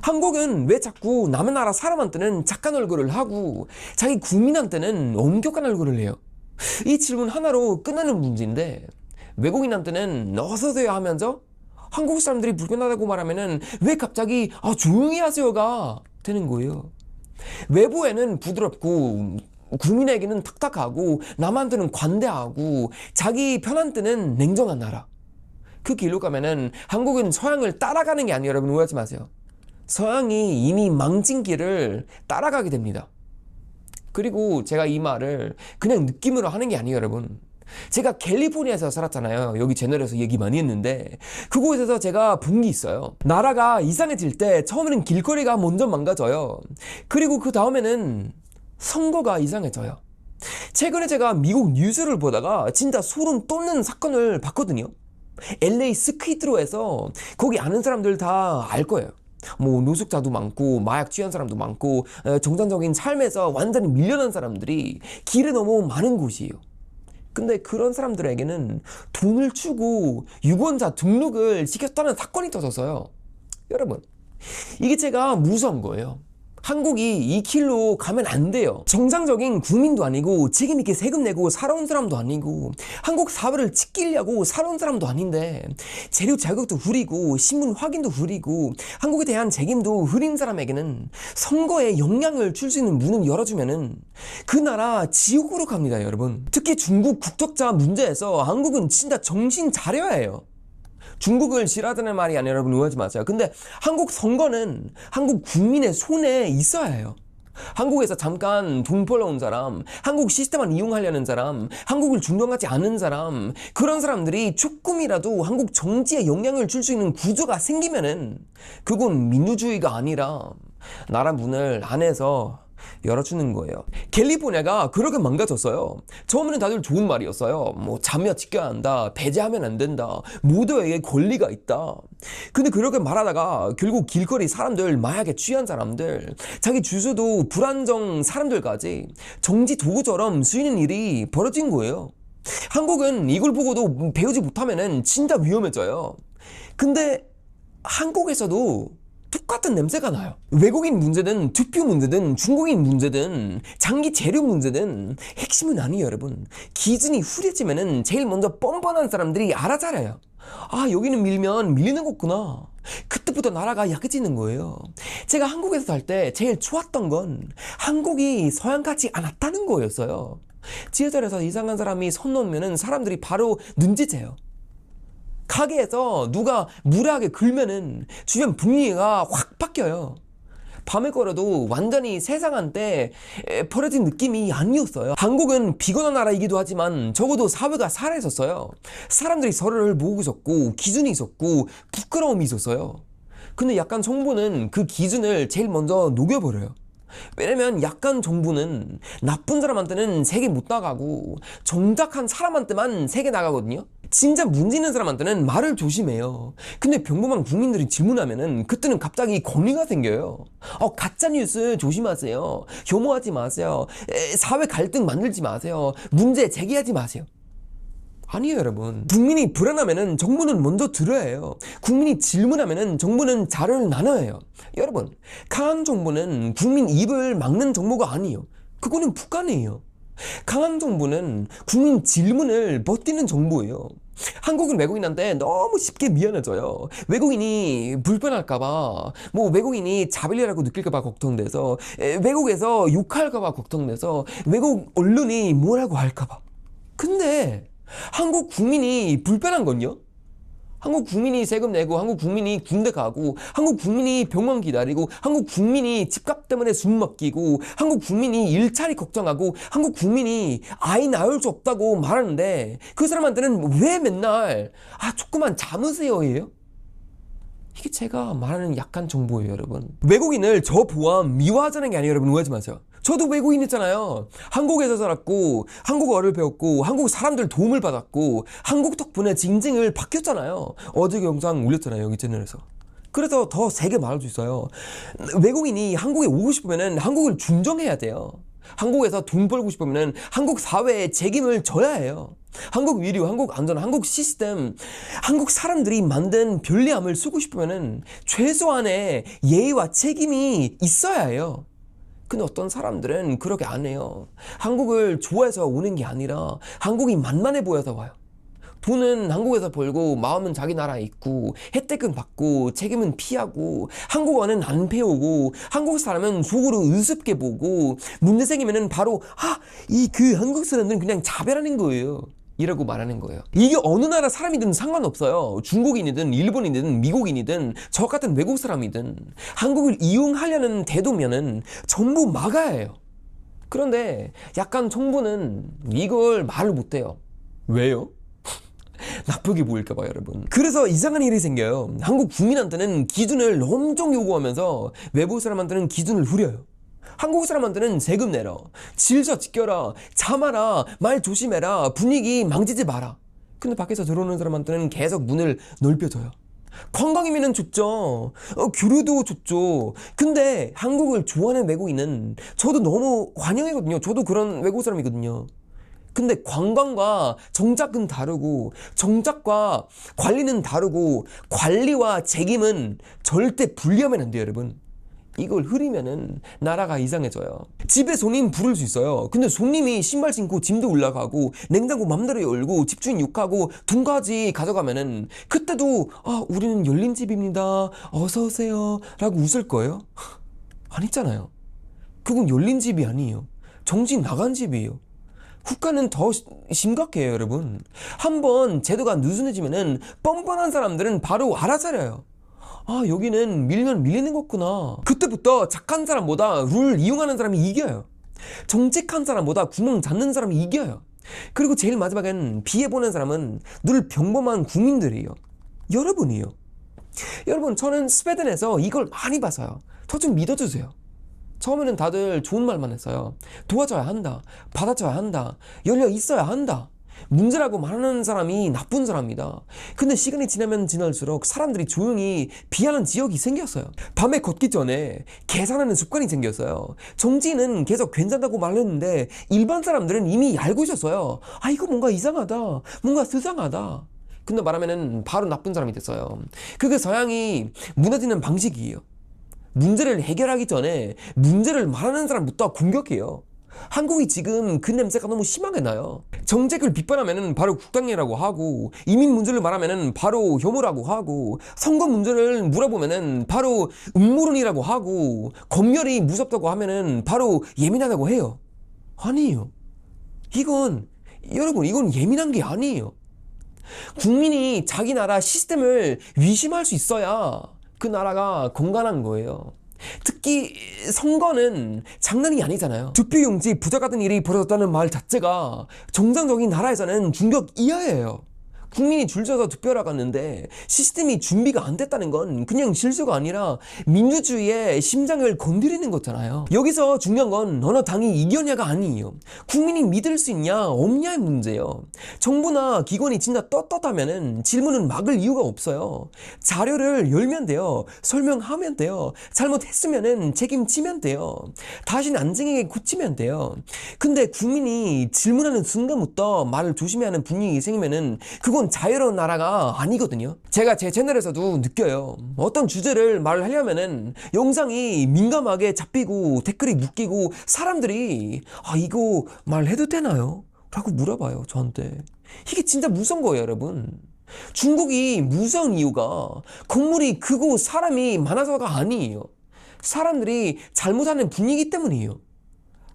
한국은 왜 자꾸 남의 나라 사람한테는 착한 얼굴을 하고 자기 국민한테는 엄격한 얼굴을 해요? 이 질문 하나로 끝나는 문제인데, 외국인한테는 어서오세요 하면서 한국 사람들이 불편하다고 말하면은 왜 갑자기 조용히 하세요가 되는 거예요. 외부에는 부드럽고 국민에게는 탁탁하고 남한테는 관대하고 자기 편한 때는 냉정한 나라. 그 길로 가면은 한국은 서양을 따라가는 게 아니에요. 여러분 오해하지 마세요. 서양이 이미 망친 길을 따라가게 됩니다. 그리고 제가 이 말을 그냥 느낌으로 하는 게 아니에요, 여러분. 제가 캘리포니아에서 살았잖아요. 여기 채널에서 얘기 많이 했는데, 그곳에서 제가 본 게 있어요. 나라가 이상해질 때 처음에는 길거리가 먼저 망가져요. 그리고 그 다음에는 선거가 이상해져요. 최근에 제가 미국 뉴스를 보다가 진짜 소름 돋는 사건을 봤거든요. LA 스퀴드로에서 거기 아는 사람들 다 알 거예요. 뭐 노숙자도 많고 마약 취한 사람도 많고 정상적인 삶에서 완전히 밀려난 사람들이 길에 너무 많은 곳이에요. 근데 그런 사람들에게는 돈을 주고 유권자 등록을 시켰다는 사건이 터져서요. 여러분, 이게 제가 무서운 거예요. 한국이 이 길로 가면 안 돼요. 정상적인 국민도 아니고 책임 있게 세금 내고 살아온 사람도 아니고 한국 사회를 지키려고 살아온 사람도 아닌데 재료 자격도 흐리고 신분 확인도 흐리고 한국에 대한 책임도 흐린 사람에게는 선거에 영향을 줄 수 있는 문을 열어주면은 그 나라 지옥으로 갑니다, 여러분. 특히 중국 국적자 문제에서 한국은 진짜 정신 차려야 해요. 중국을 싫어하다는 말이 아니라 여러분 오해하지 마세요. 근데 한국 선거는 한국 국민의 손에 있어야 해요. 한국에서 잠깐 돈 벌어온 사람, 한국 시스템만 이용하려는 사람, 한국을 존경하지 않는 사람, 그런 사람들이 조금이라도 한국 정치에 영향을 줄 수 있는 구조가 생기면은 그건 민주주의가 아니라 나라 문을 안에서 열어주는 거예요. 캘리포니아가 그렇게 망가졌어요. 처음에는 다들 좋은 말이었어요. 뭐 자며 지켜야 한다, 배제하면 안 된다, 모두에게 권리가 있다. 근데 그렇게 말하다가 결국 길거리 사람들, 마약에 취한 사람들, 자기 주소도 불안정 사람들까지 정치 도구처럼 쓰이는 일이 벌어진 거예요. 한국은 이걸 보고도 배우지 못하면은 진짜 위험해져요. 근데 한국에서도 똑같은 냄새가 나요. 외국인 문제든 투표 문제든 중국인 문제든 장기 재료 문제든 핵심은 아니에요, 여러분. 기준이 후려지면은 제일 먼저 뻔뻔한 사람들이 알아차려요. 아, 여기는 밀면 밀리는 거구나. 그때부터 나라가 약해지는 거예요. 제가 한국에서 살 때 제일 좋았던 건 한국이 서양 같지 않았다는 거였어요. 지하철에서 이상한 사람이 손 놓으면은 사람들이 바로 눈치채요. 가게에서 누가 무례하게 긁면은 주변 분위기가 확 바뀌어요. 밤에 걸어도 완전히 세상한테 버려진 느낌이 아니었어요. 한국은 비건한 나라이기도 하지만 적어도 사회가 살아있었어요. 사람들이 서로를 모으고 있었고 기준이 있었고 부끄러움이 있었어요. 근데 약간 정부는 그 기준을 제일 먼저 녹여버려요. 왜냐면 약간 정부는 나쁜 사람한테는 세게 못 나가고 정작한 사람한테만 세게 나가거든요. 진짜 문제 있는 사람한테는 말을 조심해요. 근데 평범한 국민들이 질문하면은 그때는 갑자기 권리가 생겨요. 가짜뉴스 조심하세요. 혐오하지 마세요. 사회 갈등 만들지 마세요. 문제 제기하지 마세요. 아니에요, 여러분. 국민이 불안하면은 정부는 먼저 들어야 해요. 국민이 질문하면은 정부는 자료를 나눠야 해요. 여러분, 강한 정부는 국민 입을 막는 정부가 아니에요. 그거는 북한이에요. 강한 정부는 국민 질문을 버티는 정부예요. 한국은 외국인한테 너무 쉽게 미안해져요. 외국인이 불편할까봐, 뭐 외국인이 자빌리라고 느낄까봐 걱정돼서, 외국에서 욕할까봐 걱정돼서, 외국 언론이 뭐라고 할까봐. 근데 한국 국민이 불편한 건요? 한국 국민이 세금 내고, 한국 국민이 군대 가고, 한국 국민이 병원 기다리고, 한국 국민이 집값 때문에 숨 막히고, 한국 국민이 일자리 걱정하고, 한국 국민이 아이 낳을 수 없다고 말하는데 그 사람한테는 왜 맨날 조금만 참으세요예요? 이게 제가 말하는 약한 정보예요, 여러분. 외국인을 저 포함 미화하자는 게 아니에요, 여러분. 오해하지 마세요. 저도 외국인이잖아요. 한국에서 살았고 한국어를 배웠고 한국 사람들 도움을 받았고 한국 덕분에 인생을 바뀌었잖아요. 어제 영상 올렸잖아요, 여기 채널에서. 그래서 더 세게 말할 수 있어요. 외국인이 한국에 오고 싶으면 한국을 존중해야 돼요. 한국에서 돈 벌고 싶으면 한국 사회에 책임을 져야 해요. 한국 위류, 한국 안전, 한국 시스템, 한국 사람들이 만든 편리함을 쓰고 싶으면 최소한의 예의와 책임이 있어야 해요. 근데 어떤 사람들은 그렇게 안 해요. 한국을 좋아해서 오는 게 아니라 한국이 만만해 보여서 와요. 돈은 한국에서 벌고 마음은 자기 나라에 있고 혜택은 받고 책임은 피하고 한국어는 안 배우고 한국 사람은 속으로 우습게 보고 문제 생기면은 바로 그 한국 사람들은 그냥 자별하는 거예요 이라고 말하는 거예요. 이게 어느 나라 사람이든 상관없어요. 중국인이든 일본인이든 미국인이든 저 같은 외국 사람이든 한국을 이용하려는 태도면은 전부 막아야 해요. 그런데 약간 정부는 이걸 말을 못해요. 왜요? 나쁘게 보일까봐 여러분. 그래서 이상한 일이 생겨요. 한국 국민한테는 기준을 엄청 요구하면서 외국 사람한테는 기준을 후려요. 한국 사람한테는 세금 내라, 질서 지켜라, 참아라, 말 조심해라, 분위기 망치지 마라. 근데 밖에서 들어오는 사람한테는 계속 문을 넓혀줘요. 관광이면 좋죠. 교류도 좋죠. 근데 한국을 좋아하는 외국인은 저도 너무 환영이거든요. 저도 그런 외국 사람이거든요. 근데 관광과 정착은 다르고 정착과 관리는 다르고 관리와 책임은 절대 분리하면 안 돼요 여러분. 이걸 흐리면은 나라가 이상해져요. 집에 손님 부를 수 있어요. 근데 손님이 신발 신고 짐도 올라가고 냉장고 맘대로 열고 집주인 욕하고 돈까지 가져가면은 그때도 우리는 열린 집입니다 어서 오세요 라고 웃을 거예요? 아니잖아요. 그건 열린 집이 아니에요. 정신 나간 집이에요. 국가는 더 심각해요 여러분. 한번 제도가 느슨해지면은 뻔뻔한 사람들은 바로 알아차려요. 여기는 밀면 밀리는 거구나. 그때부터 착한 사람보다 룰 이용하는 사람이 이겨요. 정직한 사람보다 구멍 잡는 사람이 이겨요. 그리고 제일 마지막엔 피해보는 사람은 늘 평범한 국민들이에요. 여러분이요. 여러분 저는 스웨덴에서 이걸 많이 봐서요. 저 좀 믿어주세요. 처음에는 다들 좋은 말만 했어요. 도와줘야 한다. 받아줘야 한다. 열려 있어야 한다. 문제라고 말하는 사람이 나쁜 사람이다. 근데 시간이 지나면 지날수록 사람들이 조용히 비하는 지역이 생겼어요. 밤에 걷기 전에 계산하는 습관이 생겼어요. 정치인은 계속 괜찮다고 말했는데 일반 사람들은 이미 알고 있었어요. 이거 뭔가 이상하다. 뭔가 수상하다. 근데 말하면은 바로 나쁜 사람이 됐어요. 그게 서양이 무너지는 방식이에요. 문제를 해결하기 전에 문제를 말하는 사람부터 공격해요. 한국이 지금 그 냄새가 너무 심하게 나요. 정책을 비판하면 바로 국당이라고 하고 이민 문제를 말하면 바로 혐오라고 하고 선거 문제를 물어보면 바로 음모론이라고 하고 검열이 무섭다고 하면 바로 예민하다고 해요. 아니에요. 여러분 이건 예민한 게 아니에요. 국민이 자기 나라 시스템을 위심할 수 있어야 그 나라가 건강한 거예요. 특히 선거는 장난이 아니잖아요. 투표용지 부족하던 일이 벌어졌다는 말 자체가 정상적인 나라에서는 충격 이하예요. 국민이 줄 서서 투표하러 갔는데 시스템이 준비가 안 됐다는 건 그냥 실수가 아니라 민주주의의 심장을 건드리는 거잖아요. 여기서 중요한 건 어느 당이 이겼냐가 아니에요. 국민이 믿을 수 있냐 없냐의 문제예요. 정부나 기관이 진짜 떳떳하면은 질문은 막을 이유가 없어요. 자료를 열면 돼요. 설명하면 돼요. 잘못했으면은 책임지면 돼요. 다시는 안전하게 고치면 돼요. 근데 국민이 질문하는 순간부터 말을 조심해야 하는 분위기 생기면은 그건 자유로운 나라가 아니거든요. 제가 제 채널에서도 느껴요. 어떤 주제를 말을 하려면은 영상이 민감하게 잡히고 댓글이 묶이고 사람들이 이거 말해도 되나요? 라고 물어봐요 저한테. 이게 진짜 무서운 거예요 여러분. 중국이 무서운 이유가 건물이 크고 사람이 많아서가 아니에요. 사람들이 잘못하는 분위기 때문이에요.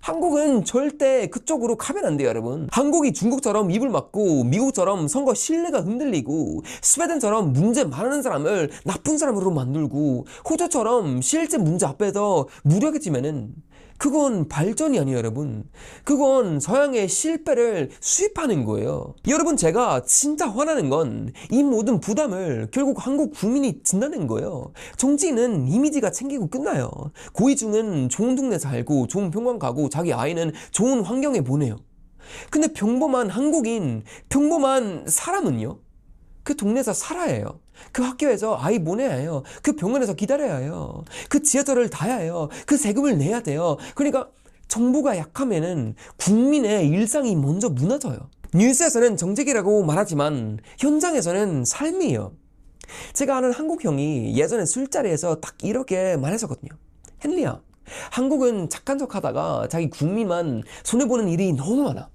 한국은 절대 그쪽으로 가면 안 돼요 여러분. 한국이 중국처럼 입을 막고 미국처럼 선거 신뢰가 흔들리고 스웨덴처럼 문제 많은 사람을 나쁜 사람으로 만들고 호주처럼 실제 문제 앞에서 무력해지면은 그건 발전이 아니에요 여러분. 그건 서양의 실패를 수입하는 거예요. 여러분 제가 진짜 화나는 건 이 모든 부담을 결국 한국 국민이 진다는 거예요. 정치인은 이미지가 챙기고 끝나요. 고위중은 좋은 동네 살고 좋은 병원 가고 자기 아이는 좋은 환경에 보내요. 근데 평범한 한국인, 평범한 사람은요? 그 동네에서 살아야 해요. 그 학교에서 아이 보내야 해요. 그 병원에서 기다려야 해요. 그 지하철을 타야 해요. 그 세금을 내야 돼요. 그러니까 정부가 약하면은 국민의 일상이 먼저 무너져요. 뉴스에서는 정책이라고 말하지만 현장에서는 삶이에요. 제가 아는 한국 형이 예전에 술자리에서 딱 이렇게 말했었거든요. 헨리야, 한국은 착한 척 하다가 자기 국민만 손해보는 일이 너무 많아.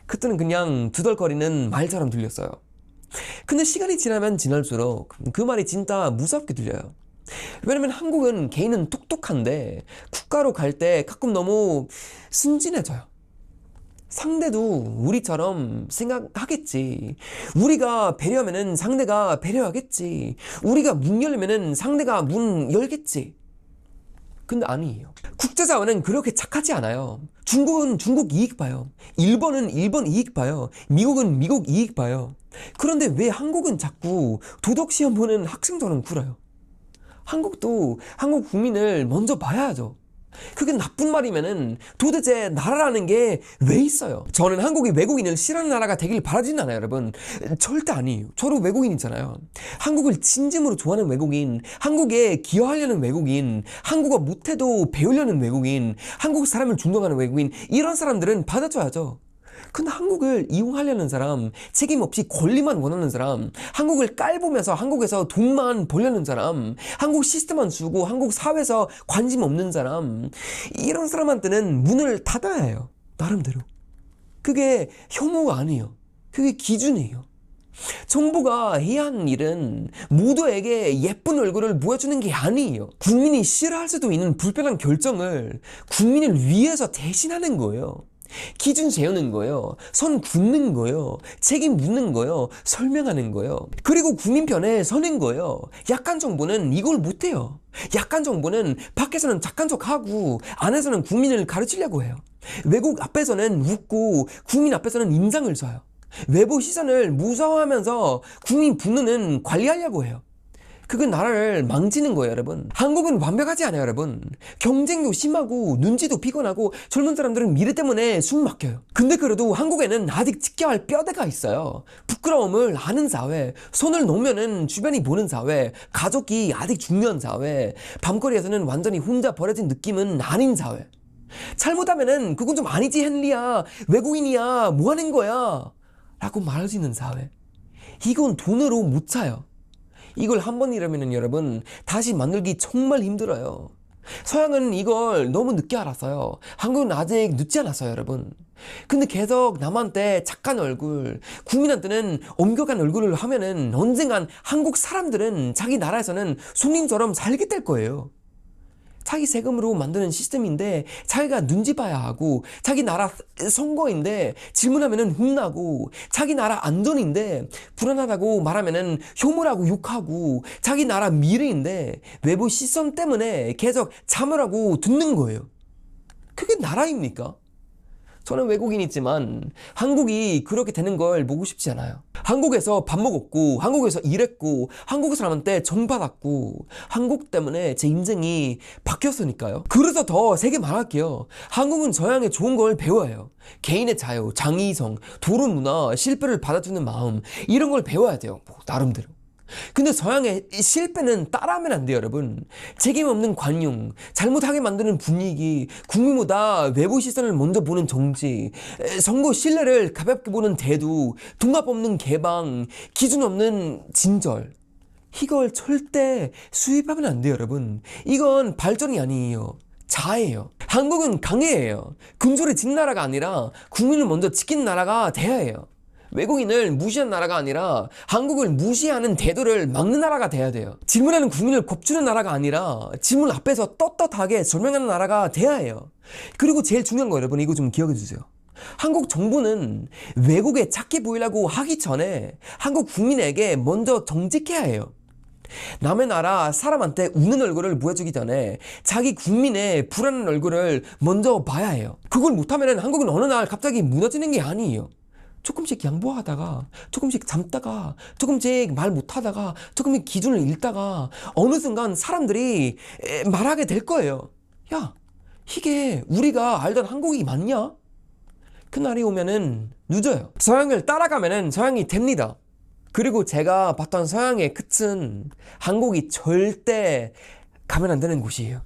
그때는 그냥 두덜거리는 말처럼 들렸어요. 근데 시간이 지나면 지날수록 그 말이 진짜 무섭게 들려요. 왜냐면 한국은 개인은 똑똑한데 국가로 갈 때 가끔 너무 순진해져요. 상대도 우리처럼 생각하겠지. 우리가 배려하면은 상대가 배려하겠지. 우리가 문 열면은 상대가 문 열겠지. 근데 아니에요. 국제사회는 그렇게 착하지 않아요. 중국은 중국 이익 봐요. 일본은 일본 이익 봐요. 미국은 미국 이익 봐요. 그런데 왜 한국은 자꾸 도덕시험 보는 학생처럼 굴어요? 한국도 한국 국민을 먼저 봐야죠. 그게 나쁜 말이면은 도대체 나라라는 게 왜 있어요? 저는 한국이 외국인을 싫어하는 나라가 되길 바라진 않아요, 여러분. 절대 아니에요. 저도 외국인이잖아요. 한국을 진심으로 좋아하는 외국인, 한국에 기여하려는 외국인, 한국어 못해도 배우려는 외국인, 한국 사람을 존경하는 외국인, 이런 사람들은 받아줘야죠. 근데 한국을 이용하려는 사람, 책임 없이 권리만 원하는 사람, 한국을 깔보면서 한국에서 돈만 벌려는 사람, 한국 시스템만 주고 한국 사회에서 관심 없는 사람, 이런 사람한테는 문을 닫아야 해요. 나름대로. 그게 혐오가 아니에요. 그게 기준이에요. 정부가 해야 하는 일은 모두에게 예쁜 얼굴을 보여주는 게 아니에요. 국민이 싫어할 수도 있는 불편한 결정을 국민을 위해서 대신하는 거예요. 기준 세우는 거예요. 선 긋는 거예요. 책임 묻는 거예요. 설명하는 거예요. 그리고 국민 편에 서는 거예요. 약한 정부는 이걸 못해요. 약한 정부는 밖에서는 착한 척하고 안에서는 국민을 가르치려고 해요. 외국 앞에서는 웃고 국민 앞에서는 인상을 써요. 외부 시선을 무서워하면서 국민 분노는 관리하려고 해요. 그건 나라를 망치는 거예요, 여러분. 한국은 완벽하지 않아요, 여러분. 경쟁도 심하고 눈치도 피곤하고 젊은 사람들은 미래 때문에 숨 막혀요. 근데 그래도 한국에는 아직 지켜야 할 뼈대가 있어요. 부끄러움을 아는 사회, 손을 놓으면은 주변이 보는 사회, 가족이 아직 중요한 사회, 밤거리에서는 완전히 혼자 버려진 느낌은 아닌 사회. 잘못하면은 그건 좀 아니지, 헨리야. 외국인이야. 뭐 하는 거야? 라고 말할 수 있는 사회. 이건 돈으로 못 사요. 이걸 한 번이라면 여러분 다시 만들기 정말 힘들어요. 서양은 이걸 너무 늦게 알았어요. 한국은 아직 늦지 않았어요, 여러분. 근데 계속 남한테 착한 얼굴, 국민한테는 엄격한 얼굴을 하면은 언젠간 한국 사람들은 자기 나라에서는 손님처럼 살게 될 거예요. 자기 세금으로 만드는 시스템인데 자기가 눈치 봐야 하고, 자기 나라 선거인데 질문하면은 혼나고, 자기 나라 안전인데 불안하다고 말하면은 혐오라고 욕하고, 자기 나라 미래인데 외부 시선 때문에 계속 참으라고 듣는 거예요. 그게 나라입니까? 저는 외국인이지만 한국이 그렇게 되는 걸 보고 싶지 않아요. 한국에서 밥 먹었고, 한국에서 일했고, 한국 사람한테 정받았고, 한국 때문에 제 인생이 바뀌었으니까요. 그래서 더 세게 말할게요. 한국은 서양의 좋은 걸 배워요. 개인의 자유, 장의성, 도로 문화, 실패를 받아주는 마음, 이런 걸 배워야 돼요. 뭐 나름대로. 근데 서양의 실패는 따라하면 안 돼요, 여러분. 책임 없는 관용, 잘못하게 만드는 분위기, 국민보다 외부 시선을 먼저 보는 정치, 선거 신뢰를 가볍게 보는 태도, 통합 없는 개방, 기준 없는 진절. 이걸 절대 수입하면 안 돼요, 여러분. 이건 발전이 아니에요. 자해예요. 한국은 강해예요. 근조를 진 나라가 아니라 국민을 먼저 지킨 나라가 돼야 해요. 외국인을 무시한 나라가 아니라 한국을 무시하는 태도를 막는 나라가 돼야 돼요. 질문하는 국민을 겁주는 나라가 아니라 질문 앞에서 떳떳하게 설명하는 나라가 돼야 해요. 그리고 제일 중요한 거, 여러분, 이거 좀 기억해 주세요. 한국 정부는 외국에 착해 보이려고 하기 전에 한국 국민에게 먼저 정직해야 해요. 남의 나라 사람한테 웃는 얼굴을 보여주기 전에 자기 국민의 불안한 얼굴을 먼저 봐야 해요. 그걸 못하면 한국은 어느 날 갑자기 무너지는 게 아니에요. 조금씩 양보하다가, 조금씩 참다가, 조금씩 말 못하다가, 조금씩 기준을 잃다가 어느 순간 사람들이 말하게 될 거예요. 야, 이게 우리가 알던 한국이 맞냐? 그날이 오면은 늦어요. 서양을 따라가면은 서양이 됩니다. 그리고 제가 봤던 서양의 끝은 한국이 절대 가면 안 되는 곳이에요.